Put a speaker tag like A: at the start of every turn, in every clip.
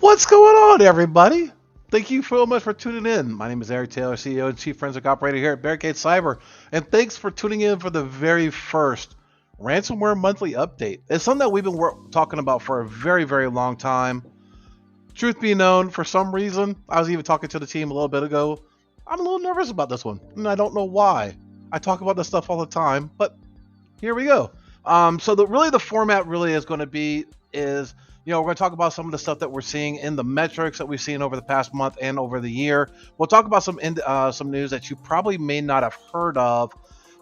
A: What's going on, everybody? Thank you so much for tuning in. My name is Eric Taylor, CEO and Chief Forensic Operator here at Barricade Cyber, and thanks for tuning in for the very first Ransomware Monthly update. It's something that we've been talking about for a very, very long time. Truth be known, for some reason, I was even talking to the team a little bit ago, I'm a little nervous about this one, and I don't know why. I talk about this stuff all the time, but here we go. So the format really is going to be is, we're going to talk about some of the stuff that we're seeing in the metrics that we've seen over the past month and over the year. We'll talk about some news that you probably may not have heard of.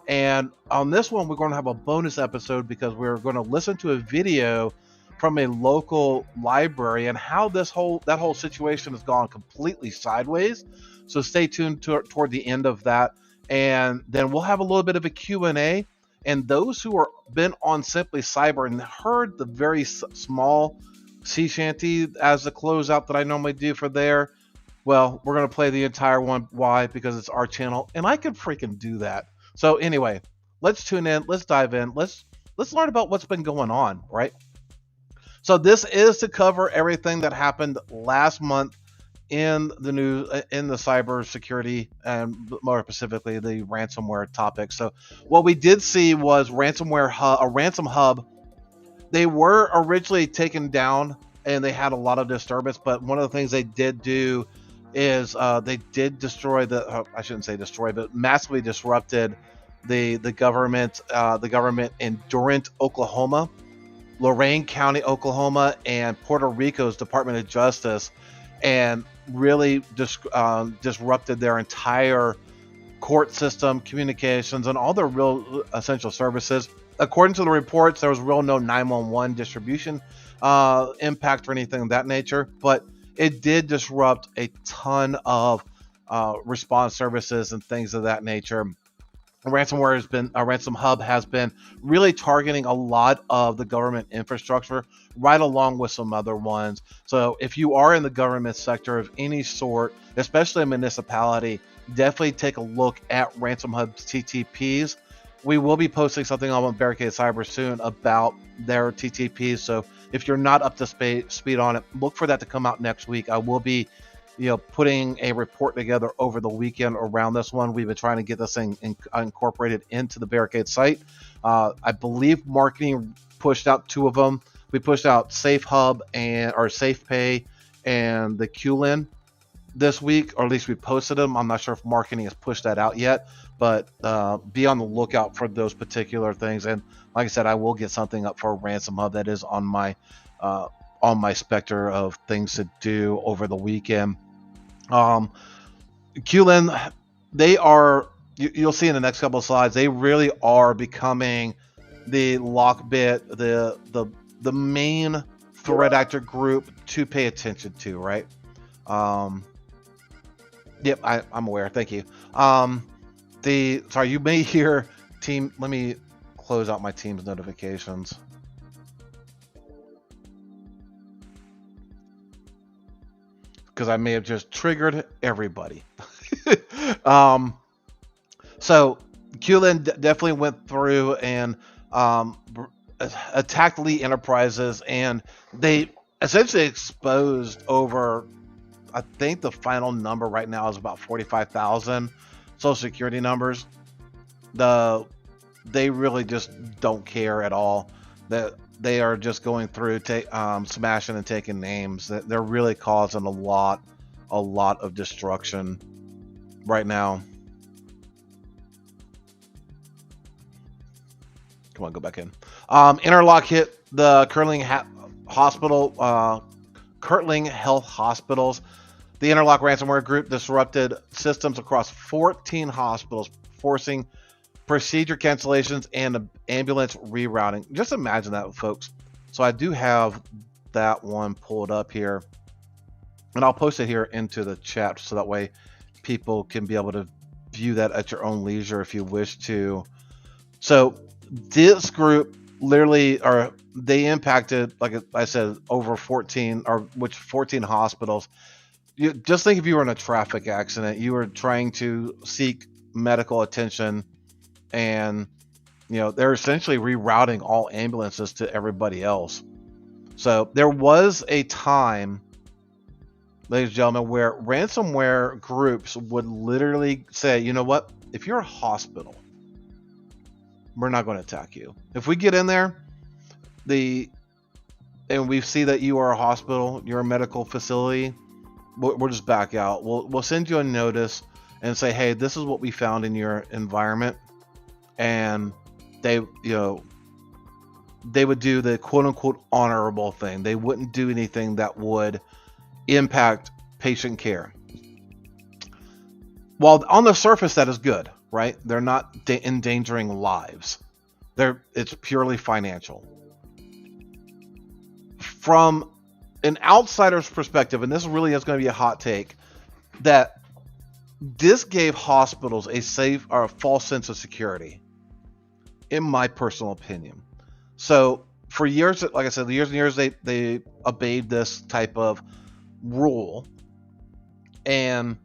A: And on this one, we're going to have a bonus episode because we're going to listen to a video from a local library and how that whole situation has gone completely sideways. So stay tuned toward the end of that. And then we'll have a little bit of a Q&A. And those who are been on Simply Cyber and heard the very small sea shanty as the closeout that I normally do for there, well, we're going to play the entire one. Why? Because it's our channel and I can freaking do that. So anyway, let's tune in. Let's dive in. Let's learn about what's been going on, right? So this is to cover everything that happened last month in the news, in the cybersecurity, and more specifically the ransomware topic. So what we did see was a ransom hub. They were originally taken down and they had a lot of disturbance, but one of the things they did do is they did destroy I shouldn't say destroy, but massively disrupted the government in Durant, Oklahoma, Lorain County, Oklahoma, and Puerto Rico's Department of Justice, and really disrupted their entire court system, communications, and all their real essential services. According to the reports, there was no 911 distribution impact or anything of that nature, but it did disrupt a ton of response services and things of that nature. Ransom Hub has been really targeting a lot of the government infrastructure, right along with some other ones. So if you are in the government sector of any sort, especially a municipality, definitely take a look at Ransom Hub's TTPs. We will be posting something on Barricade Cyber soon about their TTPs. So if you're not up to speed on it, look for that to come out next week. I will be putting a report together over the weekend around this one. We've been trying to get this thing incorporated into the Barricade site. I believe marketing pushed out two of them. We pushed out Safe Hub or Safe Pay and the QLIN this week, or at least we posted them. I'm not sure if marketing has pushed that out yet, but be on the lookout for those particular things. And like I said, I will get something up for Ransom Hub that is on my specter of things to do over the weekend. QLIN, they are, you'll see in the next couple of slides, they really are becoming the Lockbit, the main threat actor group to pay attention to, right? Yep, I'm aware. Thank you. Sorry, you may hear team. Let me close out my team's notifications. Because I may have just triggered everybody. So QLIN definitely went through and attacked Lee Enterprises, and they essentially exposed over, I think the final number right now is about 45,000 social security numbers. They really just don't care at all. That they are just going through, smashing and taking names. They're really causing a lot of destruction right now. Come on, go back in. Interlock hit the Kirtling Health Hospitals. The Interlock ransomware group disrupted systems across 14 hospitals, forcing procedure cancellations and ambulance rerouting. Just imagine that, folks. So I do have that one pulled up here, and I'll post it here into the chat so that way people can be able to view that at your own leisure if you wish to. So this group literally, they impacted, like I said, over 14 hospitals. You just think if you were in a traffic accident, you were trying to seek medical attention, and they're essentially rerouting all ambulances to everybody else. So there was a time ladies and gentlemen, where ransomware groups would literally say, you know what, if you're a hospital, we're not going to attack you. If we get in there, and we see that you are a hospital, you're a medical facility, we'll just back out. We'll send you a notice and say, hey, this is what we found in your environment, and they would do the quote unquote honorable thing. They wouldn't do anything that would impact patient care. While on the surface that is good, right? They're not endangering lives. It's purely financial. From an outsider's perspective, and this really is going to be a hot take, that this gave hospitals a safe or a false sense of security, in my personal opinion. So for years, like I said, years and years, they obeyed this type of rule, and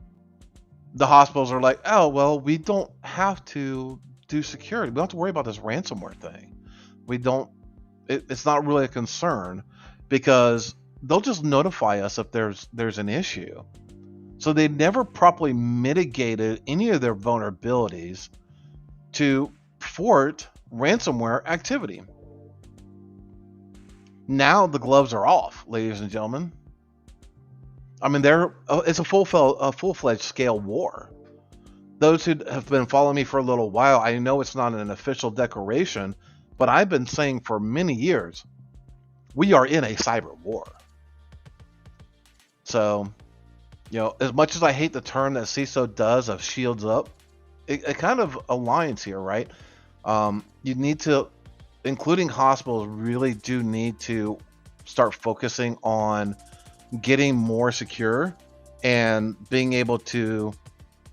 A: the hospitals are like, oh, well, we don't have to do security. We don't have to worry about this ransomware thing. It's not really a concern because they'll just notify us if there's an issue. So they never properly mitigated any of their vulnerabilities to thwart ransomware activity. Now the gloves are off, ladies and gentlemen. I mean, it's a full-fledged scale war. Those who have been following me for a little while, I know it's not an official declaration, but I've been saying for many years, we are in a cyber war. So, as much as I hate the term that CISO does of shields up, it kind of aligns here, right? You need to, including hospitals, really do need to start focusing on getting more secure and being able to,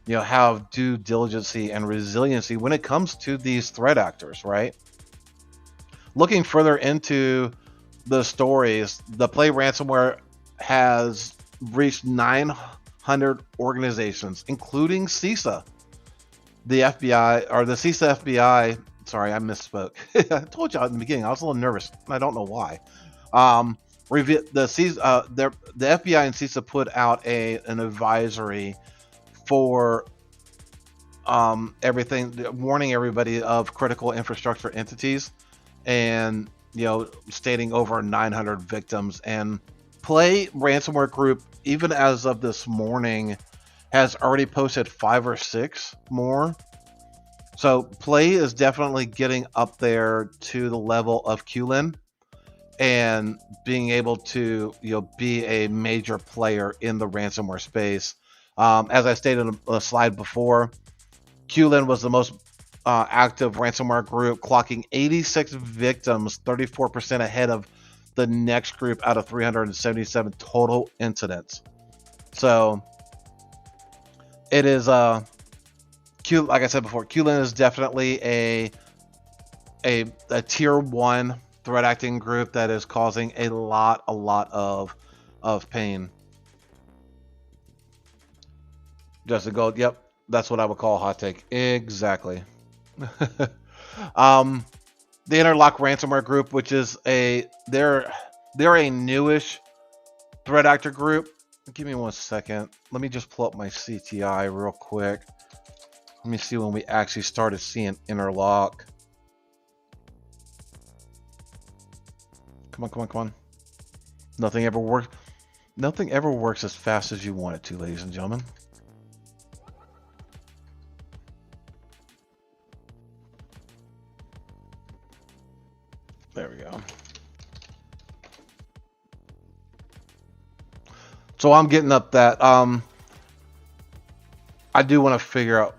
A: have due diligence and resiliency when it comes to these threat actors, right? Looking further into the stories, the Play ransomware has reached 900 organizations, including CISA, the FBI, or the CISA FBI. Sorry, I misspoke. I told you in the beginning, I was a little nervous. I don't know why. The FBI and CISA put out an advisory for everything, warning everybody of critical infrastructure entities, and stating over 900 victims. And Play ransomware group, even as of this morning, has already posted 5 or 6 more. So Play is definitely getting up there to the level of QLin and being able to be a major player in the ransomware space. As I stated in a slide before, QLin was the most active ransomware group, clocking 86 victims, 34% ahead of the next group out of 377 total incidents. So it is like I said before, QLin is definitely a tier 1 threat acting group that is causing a lot of pain. Justin Gold, yep, that's what I would call a hot take. Exactly. The Interlock ransomware group, which is they're a newish threat actor group. Give me 1 second. Let me just pull up my CTI real quick. Let me see when we actually started seeing Interlock. Come on. Nothing ever works as fast as you want it to, ladies and gentlemen. There we go. So I'm getting up that I do want to figure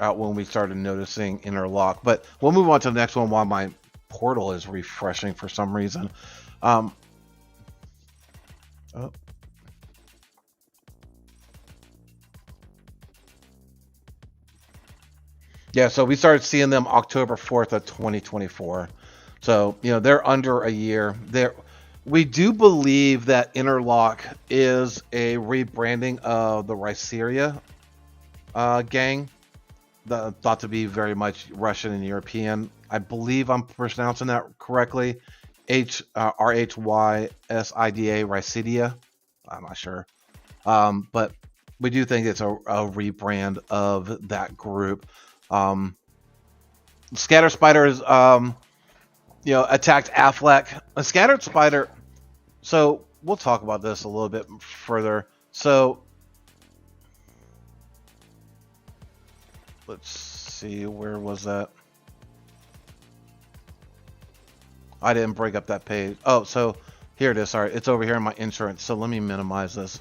A: out when we started noticing Interlock, but we'll move on to the next one while my portal is refreshing for some reason. Yeah, so we started seeing them October 4th of 2024. So, they're under a year. We do believe that Interlock is a rebranding of the Ryseria gang, thought to be very much Russian and European. I believe I'm pronouncing that correctly. RHYSIDA, Ryseria. I'm not sure. But we do think it's a rebrand of that group. Scatter Spiders, attacked Affleck. A Scattered Spider. So we'll talk about this a little bit further. So let's see, where was that? I didn't break up that page. Oh, so here it is. Sorry, it's over here in my insurance. So let me minimize this.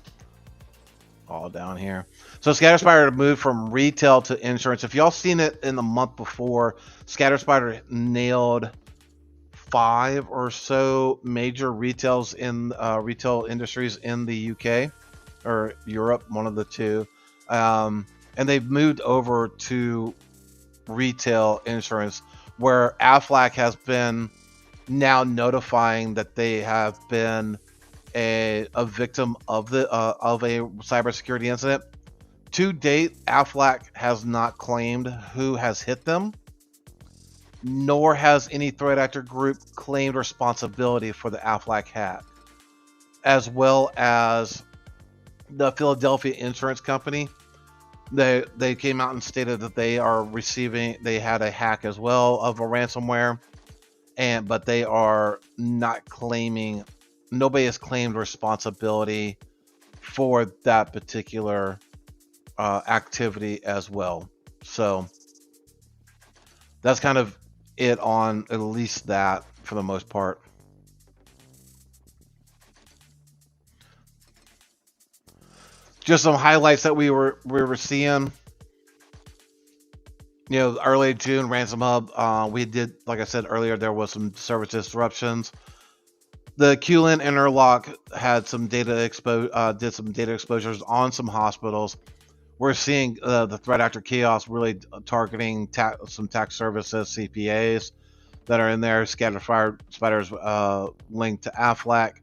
A: All down here. So Scatterspider moved from retail to insurance. If y'all seen it in the month before, Scatterspider nailed 5 or so major retail industries in the UK or Europe, one of the two, and they've moved over to retail insurance, where Aflac has been now notifying that they have been a victim of a cybersecurity incident. To date, Aflac has not claimed who has hit them, nor has any threat actor group claimed responsibility for the Aflac hack, as well as the Philadelphia insurance company. They came out and stated that they had a hack as well of a ransomware, but they are not claiming. Nobody has claimed responsibility for that particular activity as well. So that's kind of it on at least that for the most part. Just some highlights that we were seeing. Early June, Ransom Hub. We did, like I said earlier, there was some service disruptions. The QLIN interlock had some data did some data exposures on some hospitals. We're seeing the threat actor chaos really targeting some tax services, CPAs that are in there. Scattered Spiders linked to Aflac.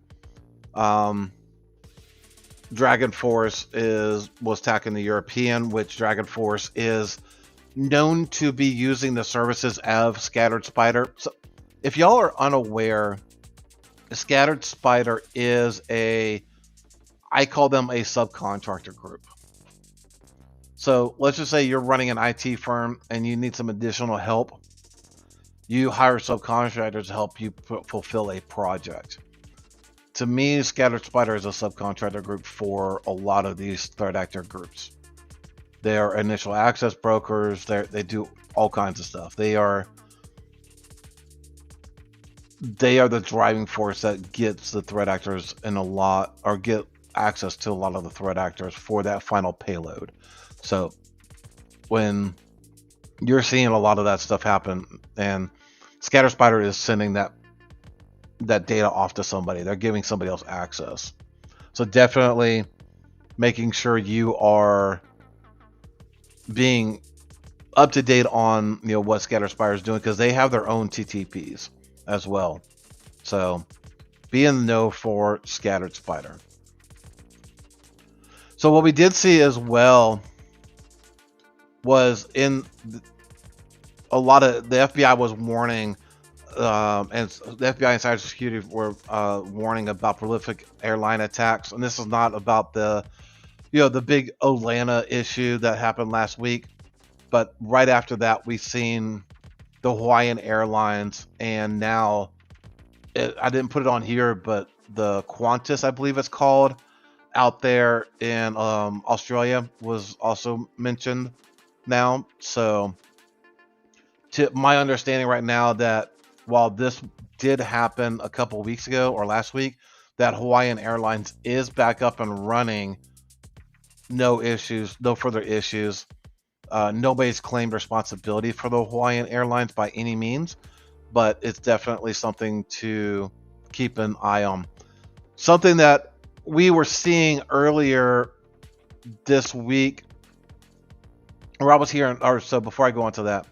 A: Dragon Force was attacking the European, which Dragon Force is known to be using the services of Scattered Spider. So if y'all are unaware, Scattered Spider is I call them a subcontractor group. So let's just say you're running an IT firm and you need some additional help. You hire subcontractors to help you fulfill a project. To me, Scattered Spider is a subcontractor group for a lot of these threat actor groups. They are initial access brokers. They do all kinds of stuff. They are the driving force that gets the threat actors get access to a lot of the threat actors for that final payload. So when you're seeing a lot of that stuff happen, and Scatter Spider is sending that data off to somebody, they're giving somebody else access. So definitely making sure you are being up to date on what Scatter Spider is doing, because they have their own TTPs as well. So be in the know for Scattered Spider. So what we did see as well was in a lot of the FBI was warning, and the FBI and cybersecurity were warning about prolific airline attacks. And this is not about the big Atlanta issue that happened last week, but right after that, we've seen the Hawaiian Airlines, and now I didn't put it on here, but the Qantas, I believe it's called, out there in Australia was also mentioned now. So to my understanding right now, that while this did happen a couple weeks ago or last week, that Hawaiian Airlines is back up and running. No issues, no further issues. Nobody's claimed responsibility for the Hawaiian Airlines by any means, but it's definitely something to keep an eye on. Something that we were seeing earlier this week, or I was here, or so before I go on to that,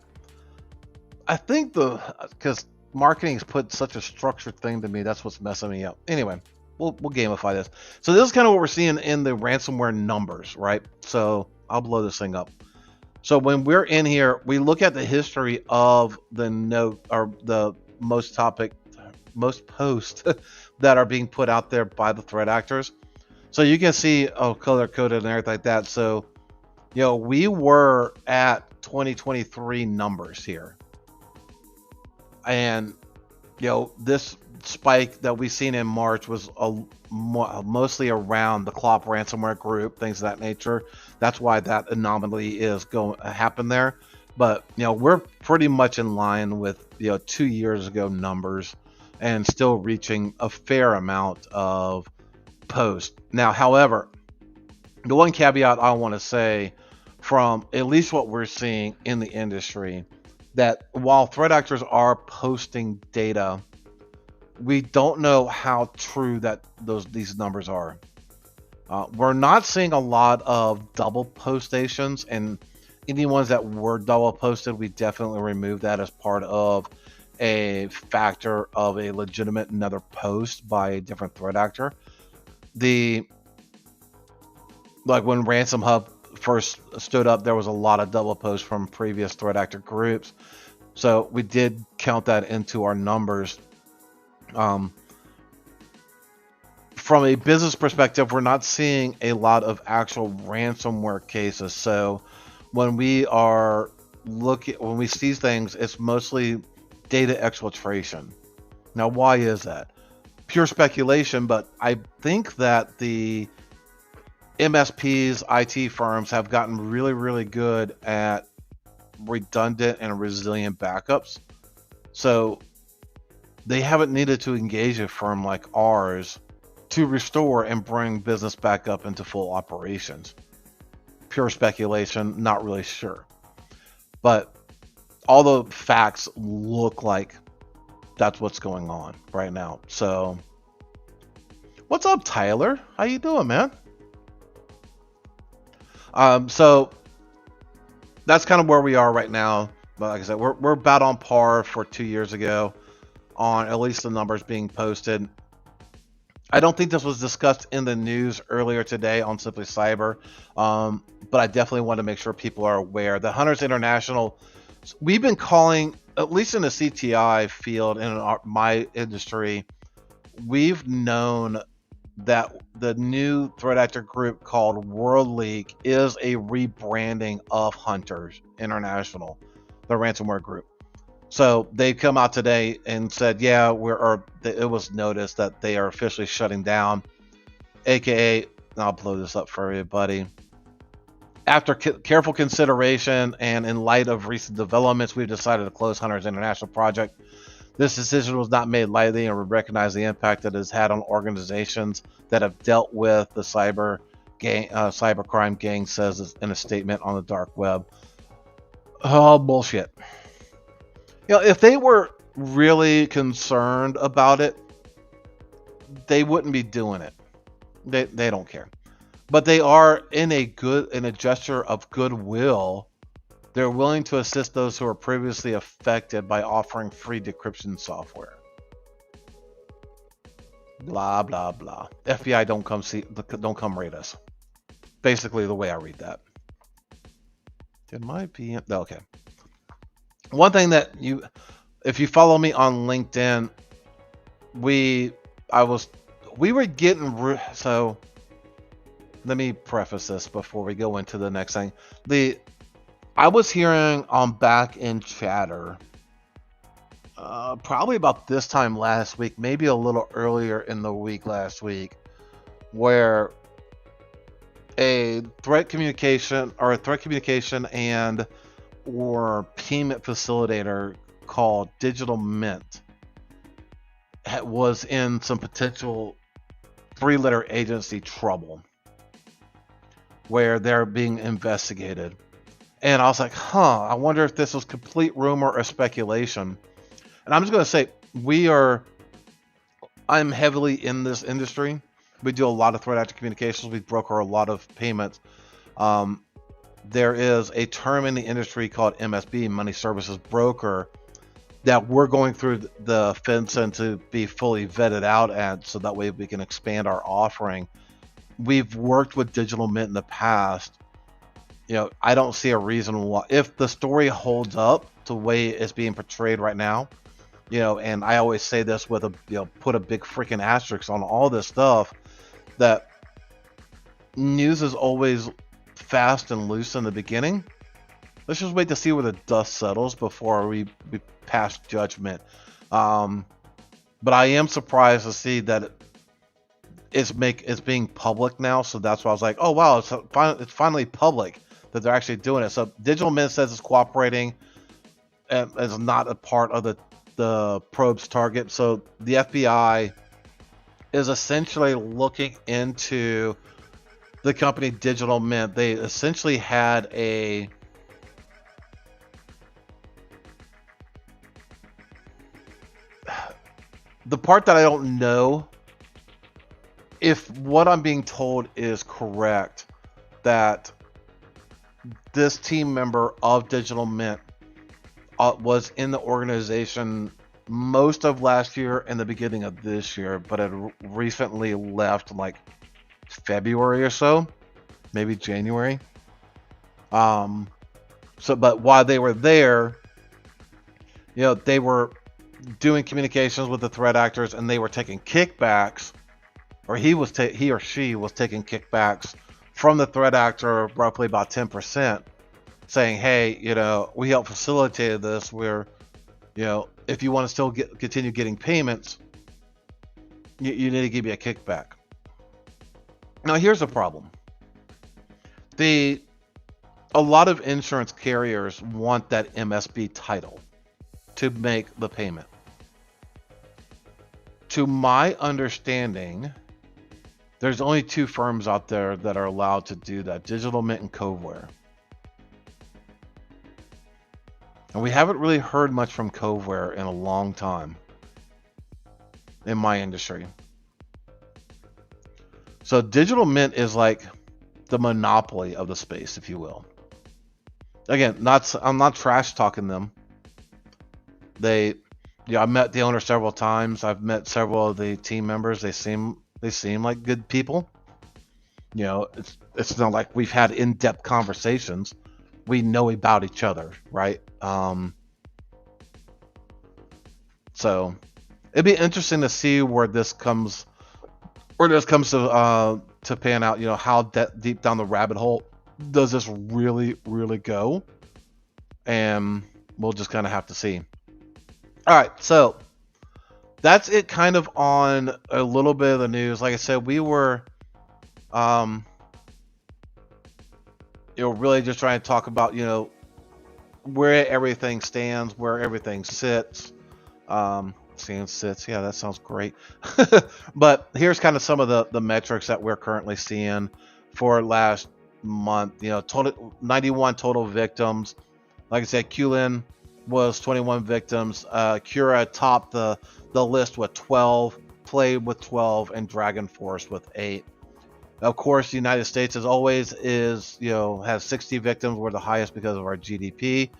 A: I think because marketing has put such a structured thing to me, that's what's messing me up. Anyway, we'll gamify this. So this is kind of what we're seeing in the ransomware numbers, right? So I'll blow this thing up. So when we're in here, we look at the history of the most posts that are being put out there by the threat actors. So you can see, oh, color coded and everything like that. So, we were at 2023 numbers here. And, this spike that we seen in March was mostly around the Clop ransomware group, things of that nature. That's why that anomaly is happen there. But, we're pretty much in line with, 2 years ago numbers and still reaching a fair amount of posts. Now, however, the one caveat I want to say from at least what we're seeing in the industry, that while threat actors are posting data, we don't know how true that these numbers are. We're not seeing a lot of double postations, and any ones that were double posted, we definitely removed that as part of a factor of a legitimate another post by a different threat actor. Like when Ransom Hub first stood up, there was a lot of double posts from previous threat actor groups. So we did count that into our numbers. From a business perspective, we're not seeing a lot of actual ransomware cases. So when we see things, it's mostly data exfiltration. Now, why is that? Pure speculation, but I think that the MSPs, IT firms have gotten really, really good at redundant and resilient backups. So they haven't needed to engage a firm like ours to restore and bring business back up into full operations. Pure speculation, not really sure. But all the facts look like that's what's going on right now. So what's up, Tyler? How you doing, man? So that's kind of where we are right now. But like I said, we're about on par for 2 years ago on at least the numbers being posted. I don't think this was discussed in the news earlier today on Simply Cyber, but I definitely want to make sure people are aware that Hunters International, we've been calling, at least in the CTI field in my industry, we've known that the new threat actor group called World League is a rebranding of Hunters International, the ransomware group. So they come out today and said, yeah, it was noticed that they are officially shutting down, aka, I'll blow this up for everybody. After careful consideration and in light of recent developments, we've decided to close Hunters International project. This decision was not made lightly, and we recognize the impact that it has had on organizations that have dealt with the cybercrime gang, says in a statement on the dark web. Oh, bullshit. If they were really concerned about it, they wouldn't be doing it. They don't care. But they are in a gesture of goodwill. They're willing to assist those who are previously affected by offering free decryption software. Blah blah blah. FBI, don't come raid us. Basically, the way I read that. It might be okay. One thing that if you follow me on LinkedIn, we were getting, so let me preface this before we go into the next thing. I was hearing on back in chatter, probably about this time last week, maybe a little earlier in the week last week, where a threat communication and or payment facilitator called Digital Mint was in some potential 3-letter agency trouble where they're being investigated. And I was like, I wonder if this was complete rumor or speculation. And I'm just going to say, I'm heavily in this industry. We do a lot of threat actor communications. We broker a lot of payments. There is a term in the industry called MSB, Money Services Broker, that we're going through the FinCEN to be fully vetted out at, so that way we can expand our offering. We've worked with Digital Mint in the past. I don't see a reason why, if the story holds up the way it's being portrayed right now, and I always say this with put a big freaking asterisk on all this stuff, that news is always fast and loose in the beginning. Let's just wait to see where the dust settles before we pass judgment. But I am surprised to see that it's being public now. So that's why I was like, oh wow, it's finally public that they're actually doing it. So Digital Mint says it's cooperating and is not a part of the probe's target. So the FBI is essentially looking into the company Digital Mint. They essentially had the part that I don't know if what I'm being told is correct, that this team member of Digital Mint was in the organization most of last year and the beginning of this year, but had recently left like February or so, maybe January. But while they were there, they were doing communications with the threat actors, and they were taking kickbacks, or he or she was taking kickbacks from the threat actor, roughly about 10%, saying, hey, we helped facilitate this. We're, if you want to still continue getting payments, you need to give me a kickback. Now, here's the problem. A lot of insurance carriers want that MSB title to make the payment. To my understanding, there's only two firms out there that are allowed to do that: Digital Mint and Coveware. And we haven't really heard much from Coveware in a long time in my industry. So Digital Mint is like the monopoly of the space, if you will. Again, I'm not trash talking them. I met the owner several times. I've met several of the team members. They seem like good people. It's not like we've had in-depth conversations. We know about each other, right? So it'd be interesting to see where this comes to pan out. How deep down the rabbit hole does this really, really go? And we'll just kind of have to see. All right, so that's it kind of on a little bit of the news. Like I said, we were really just trying to talk about, where everything stands, where everything sits. Sits, yeah, that sounds great. But here's kind of some of the metrics that we're currently seeing for last month. Total 91 total victims. Like I said, QLIN was 21 victims. Cura topped the list with 12, Play with 12, and Dragon Force with 8. Of course, the United States, as always, has 60 victims. We're the highest because of our GDP.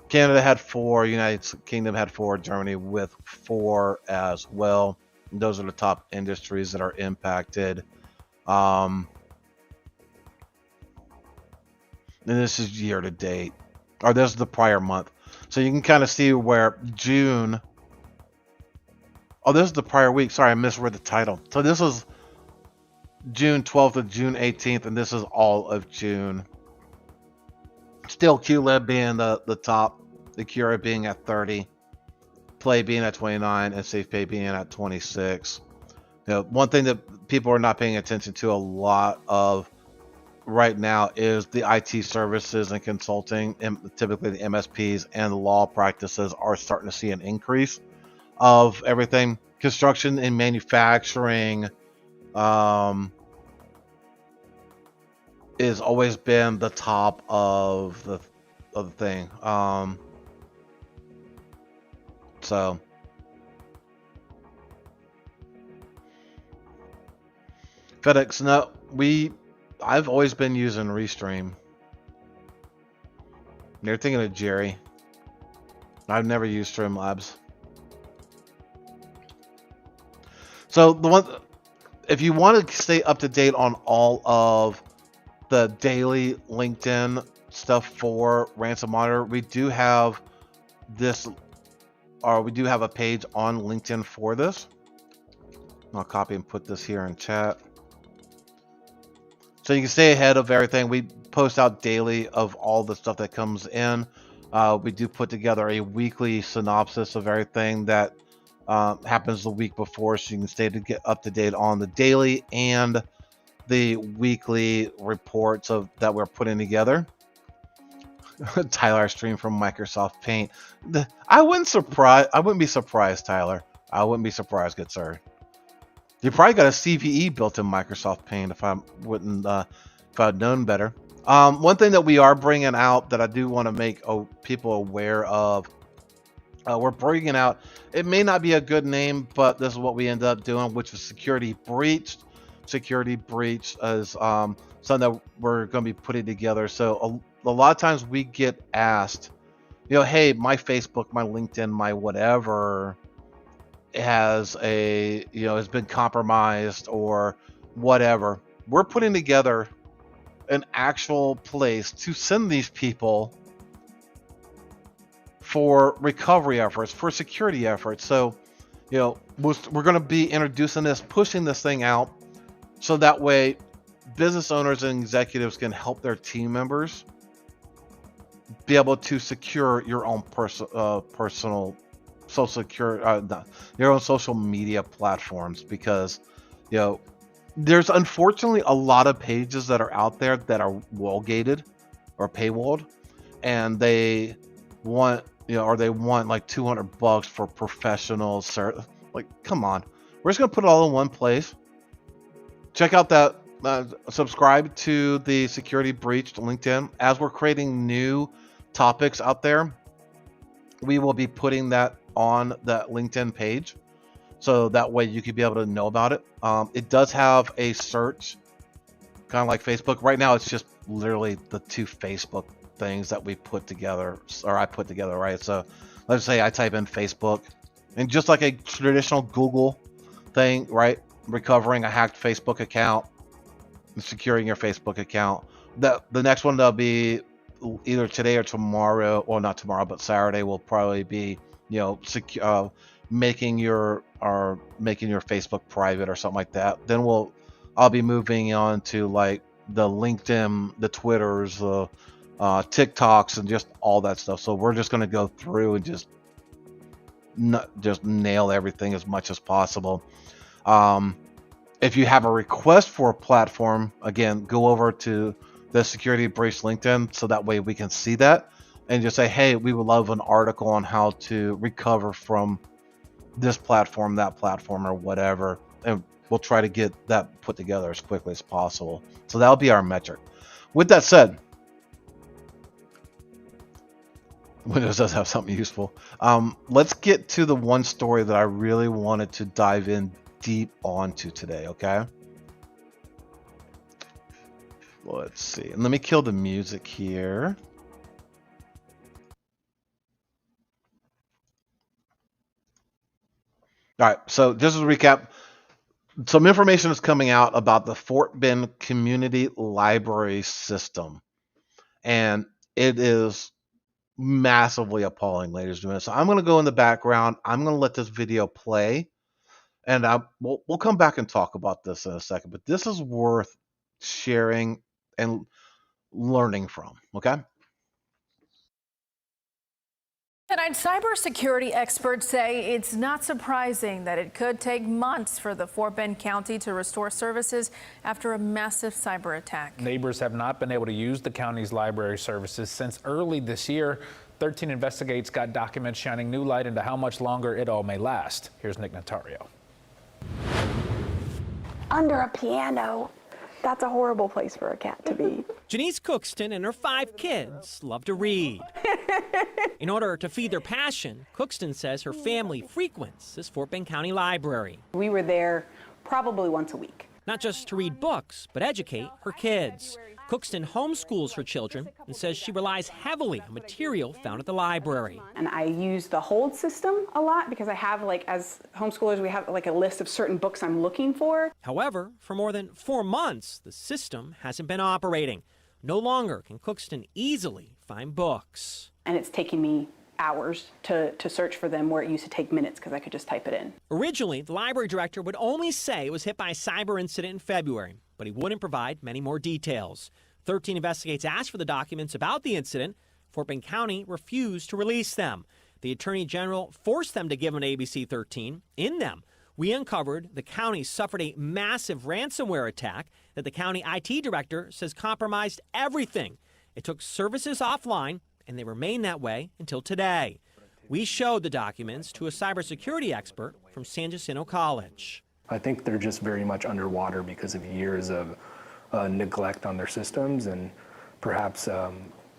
A: Canada had 4, United Kingdom had 4, Germany with 4 as well. And those are the top industries that are impacted. And this is year to date, or this is the prior month. So you can kind of see where June. Oh, this is the prior week. Sorry, I misread the title. So this is June 12th to June 18th, and this is all of June. Still, QLib being the top, the Cura being at 30, Play being at 29, and SafePay being at 26. One thing that people are not paying attention to a lot of right now is the IT services and consulting, and typically the MSPs and the law practices are starting to see an increase of everything. Construction and manufacturing is always been the top of the thing. So FedEx, no, I've always been using Restream. You're thinking of Jerry. I've never used Streamlabs. So if you want to stay up to date on all of the daily LinkedIn stuff for Ransom Monitor, we do have a page on LinkedIn for this. I'll copy and put this here in chat. So you can stay ahead of everything. We post out daily of all the stuff that comes in. We do put together a weekly synopsis of everything that happens the week before, so you can stay to get up to date on the daily and the weekly reports of that we're putting together. Tyler stream from Microsoft Paint. I wouldn't be surprised, Tyler. I wouldn't be surprised, good sir. You probably got a CVE built in Microsoft Paint if I'd known better. One thing that we are bringing out that I do want to make people aware of, we're bringing out, it may not be a good name, but this is what we ended up doing, which is Security Breached. Security Breach is something that we're going to be putting together. So a lot of times we get asked, hey, my Facebook, my LinkedIn, my whatever has been compromised or whatever. We're putting together an actual place to send these people for recovery efforts, for security efforts. So, we're going to be introducing this, pushing this thing out, so that way business owners and executives can help their team members be able to secure your own personal your own social media platforms, because there's unfortunately a lot of pages that are out there that are wall gated or paywalled, and they want like $200 for professional service. Like, come on, we're just gonna put it all in one place. Check out that subscribe to the Security Breached LinkedIn. As we're creating new topics out there, we will be putting that on that LinkedIn page, so that way you could be able to know about it. It does have a search, kind of like Facebook. Right now, it's just literally the two Facebook things that we put together, or I put together, right? So let's say I type in Facebook, and just like a traditional Google thing, right? Recovering a hacked Facebook account and securing your Facebook account. The next one that'll be either today or tomorrow, or not tomorrow, but Saturday will probably be, making your Facebook private or something like that. Then I'll be moving on to like the LinkedIn, the Twitters, the TikToks, and just all that stuff. So we're just going to go through and just nail everything as much as possible. If you have a request for a platform, again, go over to the Security Breach LinkedIn, so that way we can see that and just say, hey, we would love an article on how to recover from this platform, that platform, or whatever, and we'll try to get that put together as quickly as possible. So that'll be our metric. With that said, Windows does have something useful. Let's get to the one story that I really wanted to dive in deep onto today, okay? Let's see. And let me kill the music here. All right, so just as a recap, some information is coming out about the Fort Bend Community Library System, and it is massively appalling, ladies and gentlemen. So I'm going to go in the background. I'm going to let this video play, and we'll come back and talk about this in a second. But this is worth sharing and learning from, okay?
B: Tonight, cybersecurity experts say it's not surprising that it could take months for the Fort Bend County to restore services after a massive cyber attack.
C: Neighbors have not been able to use the county's library services since early this year. 13 Investigates got documents shining new light into how much longer it all may last. Here's Nick Notario.
D: Under a piano. That's a horrible place for a cat to be.
E: Janice Cookston and her 5 kids love to read. In order to feed their passion, Cookston says her family frequents this Fort Bend County Library.
D: We were there probably once a week.
E: Not just to read books, but educate her kids. Cookston homeschools her children and says she relies heavily on material found at the library.
D: And I use the hold system a lot because I have, as homeschoolers, we have a list of certain books I'm looking for.
E: However, for more than 4 months, the system hasn't been operating. No longer can Cookston easily find books.
D: And it's taking me hours to search for them, where it used to take minutes because I could just type it in.
E: Originally, the library director would only say it was hit by a cyber incident in February. but he wouldn't provide many more details. 13 Investigates asked for the documents about the incident. Fort Bend County refused to release them. The Attorney General forced them to give an ABC 13. In them, we uncovered the county suffered a massive ransomware attack that the county IT director says compromised everything. It took services offline, and they remain that way until today. We showed the documents to a cybersecurity expert from San Jacinto College.
F: I think they're just very much underwater because of years of neglect on their systems and perhaps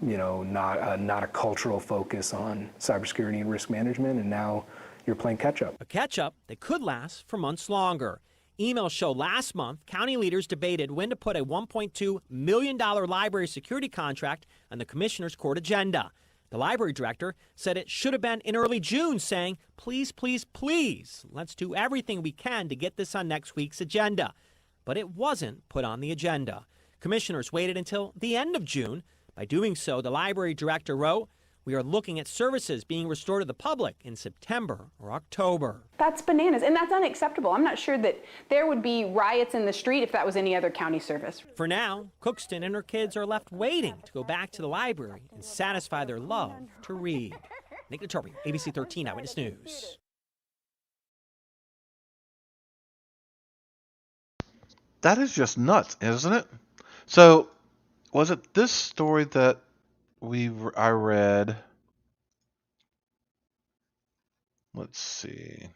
F: not a cultural focus on cybersecurity and risk management, and now you're playing catch-up.
E: A catch-up that could last for months longer. Emails show last month county leaders debated when to put a $1.2 million library security contract on the commissioner's court agenda. The library director said it should have been in early June, saying, please, please, please, let's do everything we can to get this on next week's agenda. But it wasn't put on the agenda. Commissioners waited until the end of June. By doing so, the library director wrote, we are looking at services being restored to the public in September or October.
D: That's bananas, and that's unacceptable. I'm not sure that there would be riots in the street if that was any other county service.
E: For now, Cookston and her kids are left waiting to go back to the library and satisfy their love to read. Nick Notori, ABC 13 Eyewitness News.
A: That is just nuts, isn't it? So, was it this story that I read? Let's see.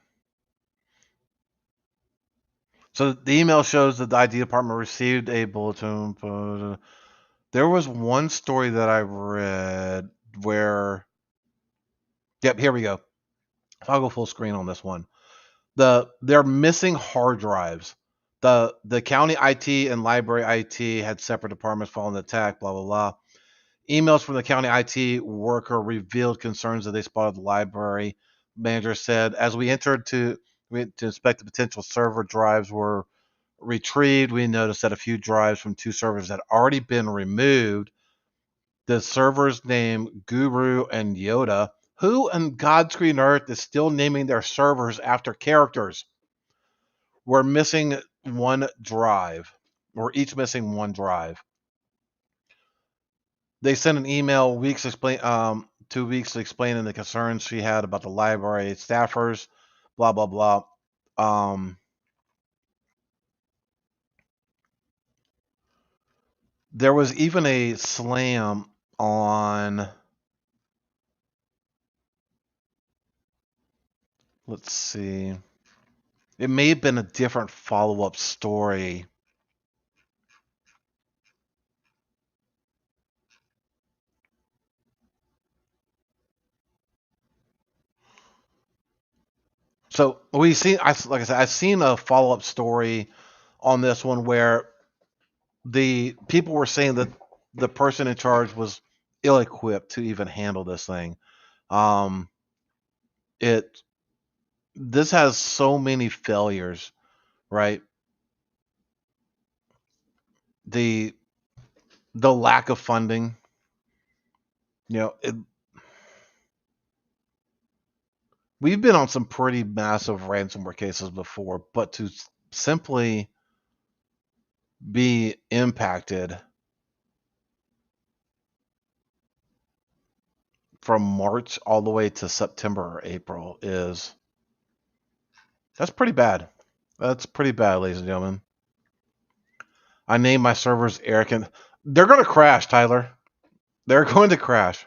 A: So the email shows that the IT department received a bulletin. There was one story that I read where, yep, here we go. I'll go full screen on this one. They're missing hard drives. The county IT and library IT had separate departments following the attack, blah, blah, blah. Emails from the county IT worker revealed concerns that they spotted the library. Manager said, as we entered to inspect the potential server drives were retrieved, we noticed that a few drives from 2 servers had already been removed. The servers named Guru and Yoda. Who in God's green earth is still naming their servers after characters? We're missing one drive. We're each missing one drive. They sent an email 2 weeks explaining the concerns she had about the library staffers, blah, blah, blah. There was even a slam on, let's see, it may have been a different follow-up story. So like I said, I've seen a follow-up story on this one where the people were saying that the person in charge was ill-equipped to even handle this thing. This has so many failures, right? The lack of funding, we've been on some pretty massive ransomware cases before, but to simply be impacted from March all the way to September or April that's pretty bad. That's pretty bad, ladies and gentlemen. I named my servers Eric, and they're going to crash, Tyler. They're going to crash.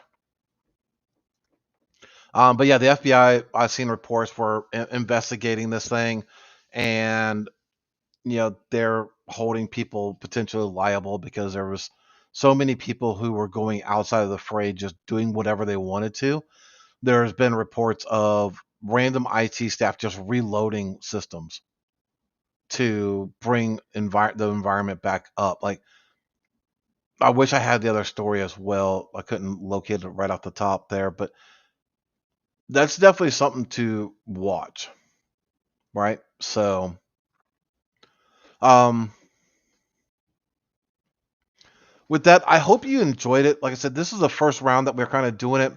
A: But yeah, the FBI, I've seen reports were investigating this thing, and they're holding people potentially liable because there was so many people who were going outside of the fray, just doing whatever they wanted to. There's been reports of random IT staff just reloading systems to bring the environment back up. Like, I wish I had the other story as well. I couldn't locate it right off the top there, but that's definitely something to watch, right? So, with that, I hope you enjoyed it. Like I said, this is the first round that we're kind of doing it.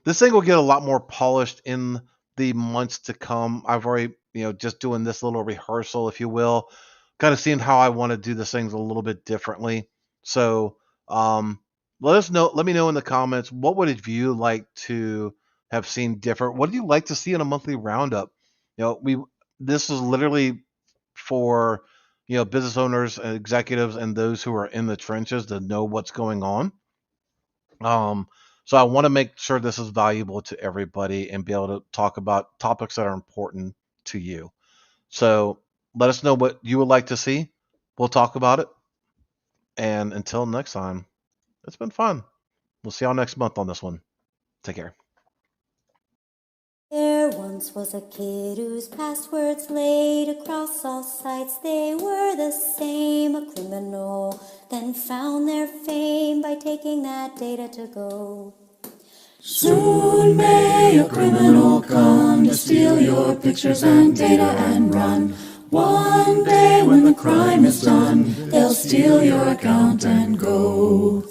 A: This thing will get a lot more polished in the months to come. I've already, just doing this little rehearsal, if you will. kind of seeing how I want to do these things a little bit differently. So let me know in the comments, what would you like to have seen different? What do you like to see in a monthly roundup? This is literally for business owners and executives and those who are in the trenches to know what's going on. So I want to make sure this is valuable to everybody and be able to talk about topics that are important to you. So let us know what you would like to see. We'll talk about it. And until next time, it's been fun. We'll see y'all next month on this one. Take care.
G: There once was a kid whose passwords laid across all sites. They were the same, a criminal, then found their fame by taking that data to go. Soon may a criminal come to steal your pictures and data and run. One day when the crime is done, they'll steal your account and go.